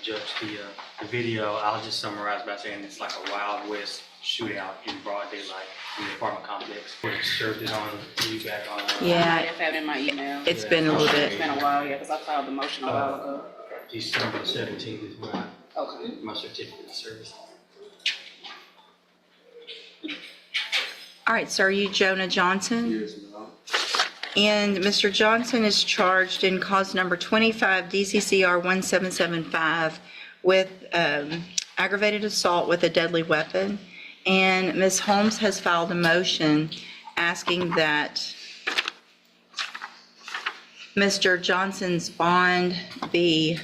Judge, the video, I'll just summarize by saying it's like a Wild West shootout in broad daylight in the apartment complex. We served it on you back on. Yeah. I have it in my email. It's been a little bit. It's been a while, yeah, because I filed the motion a while ago. December 17th is when Okay. my certificate of service. All right, so are you Jonah Johnson? Yes, ma'am. And Mr. Johnson is charged in cause number 25 DCCR 1775 with aggravated assault with a deadly weapon. And Ms. Holmes has filed a motion asking that Mr. Johnson's bond be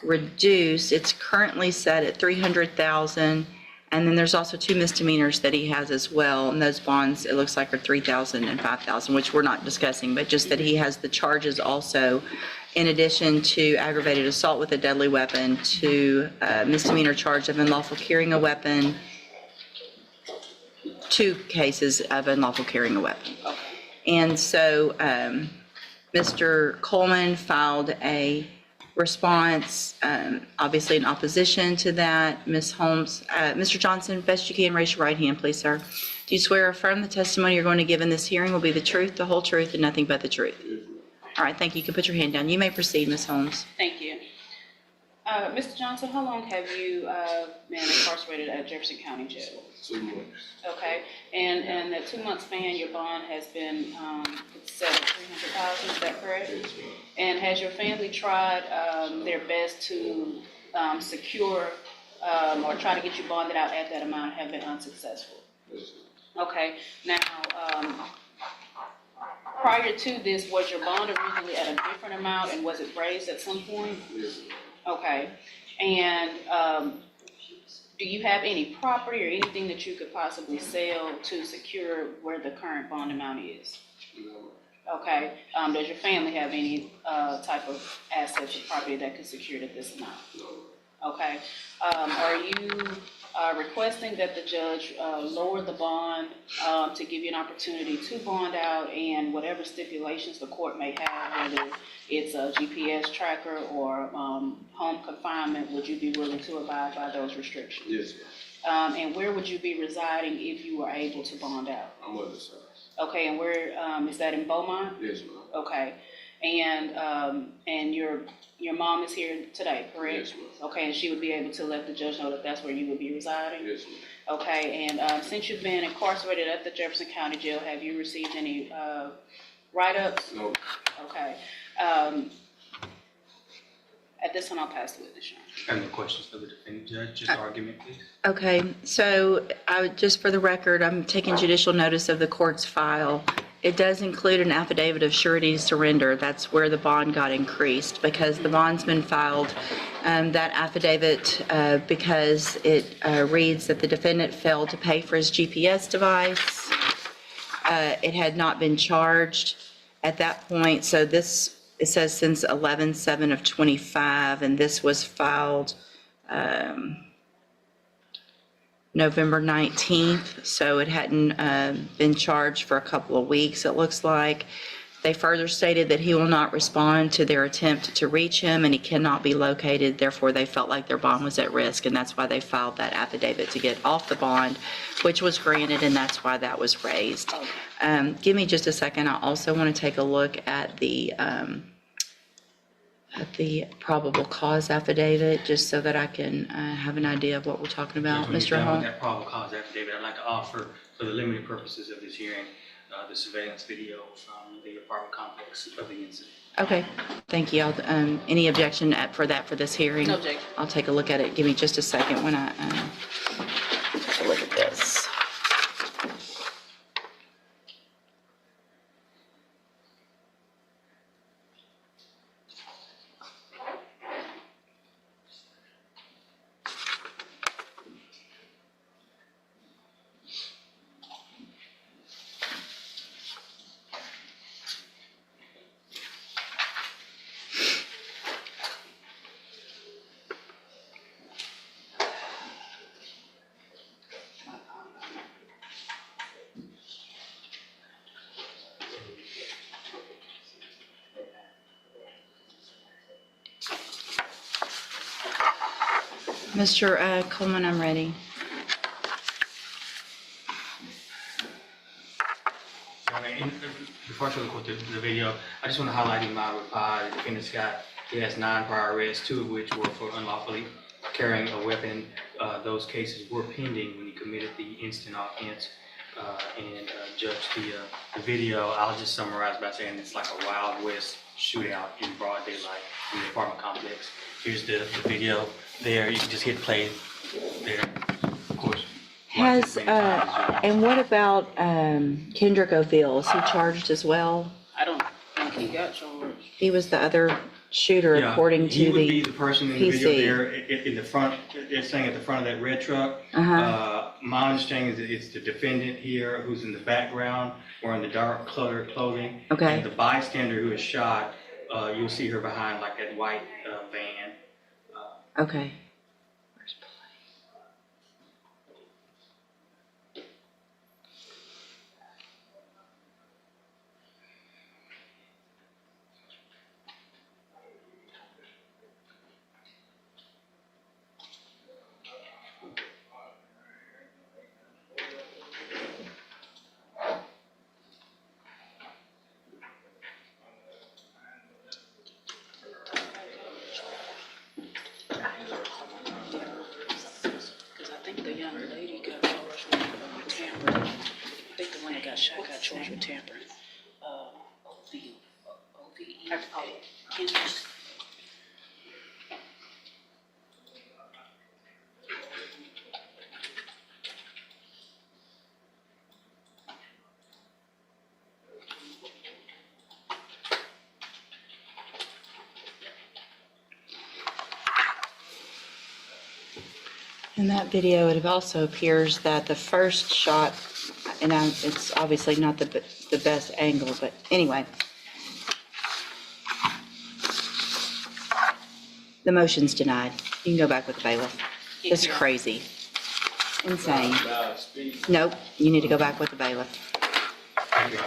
reduced. It's currently set at $300,000. And then there's also 2 misdemeanors that he has as well. And those bonds, it looks like, are $3,000 and $5,000, which we're not discussing, but just that he has the charges also, in addition to aggravated assault with a deadly weapon, to misdemeanor charge of unlawful carrying a weapon, 2 cases of unlawful carrying a weapon. And so Mr. Coleman filed a response, obviously in opposition to that. Ms. Holmes, Mr. Johnson, best you can, raise your right hand, please, sir. Do you swear or affirm the testimony you're going to give in this hearing will be the truth, the whole truth, and nothing but the truth? All right, thank you. You can put your hand down. You may proceed, Ms. Holmes. Thank you. Mr. Johnson, how long have you been incarcerated at Jefferson County Jail? 2 months. Okay, and in that 2-month span, your bond has been set at $300,000, is that correct? Yes, ma'am. And has your family tried their best to secure or try to get you bonded out at that amount, have been unsuccessful? Yes, ma'am. Okay, now, prior to this, was your bond originally at a different amount, and was it raised at some point? Yes, ma'am. Okay, and do you have any property or anything that you could possibly sell to secure where the current bond amount is? No. Okay, does your family have any type of assets or property that could secure it at this amount? No. Okay, are you requesting that the judge lower the bond to give you an opportunity to bond out, and whatever stipulations the court may have, whether it's a GPS tracker or home confinement, would you be willing to abide by those restrictions? Yes, ma'am. And where would you be residing if you were able to bond out? I'm on the side. Okay, and where is that in Beaumont? Yes, ma'am. Okay, and your mom is here today, correct? Yes, ma'am. Okay, and she would be able to let the judge know that that's where you would be residing? Yes, ma'am. Okay, and since you've been incarcerated at the Jefferson County Jail, have you received any write-ups? No. Okay. At this time, I'll pass the witness, Your Honor. Any questions for the defendant, Judge? Just argument, please. Okay, so just for the record, I'm taking judicial notice of the court's file. It does include an affidavit of surety surrender. That's where the bond got increased, because the bondsman filed that affidavit because it reads that the defendant failed to pay for his GPS device. It had not been charged at that point, so this, it says since 11/7 of 25, and this was filed November 19th, so it hadn't been charged for a couple of weeks, it looks like. They further stated that he will not respond to their attempt to reach him, and he cannot be located. Therefore, they felt like their bond was at risk, and that's why they filed that affidavit to get off the bond, which was granted, and that's why that was raised. Give me just a second. I also want to take a look at the probable cause affidavit, just so that I can have an idea of what we're talking about. When you're Mr. done with Hall? that probable cause affidavit, I'd like to offer, for the limited purposes of this hearing, the surveillance video from the apartment complex of the incident. Okay, thank you. Any objection for this hearing? No objection. I'll take a look at it. Give me just a second when I take a look at this. Mr. Coleman, I'm ready. Before I show the video, I just want to highlight in my reply, the defendant's he has 9 prior arrests, 2 of which were for unlawfully carrying a weapon. Those cases were pending when he committed the instant offense. Judge, the video, I'll just summarize by saying it's like a Wild West shootout in broad daylight in the apartment complex. Here's the video there. You can just hit play there. Of course. Has, and what about Kendrick O'Veal? Is he charged as well? I don't think he got charged. He was the other shooter Yeah, according to he would the be the person in the video there in the front. They're saying at the front of that red truck. My understanding is that it's the defendant here who's in the background wearing the dark cluttered clothing. Okay. And the bystander who is shot, you'll see her behind like that white van. Okay. Where's play? Because I think the young lady got charged with tampering. I think the one that got shot got charged with tampering. O-V-E. Kendrick. In that video, it also appears that the first shot, and it's obviously not the best angle, but anyway. The motion's denied. You can go back with the bailiff. It's crazy. Insane. Nope, you need to go back with the bailiff. Thank you.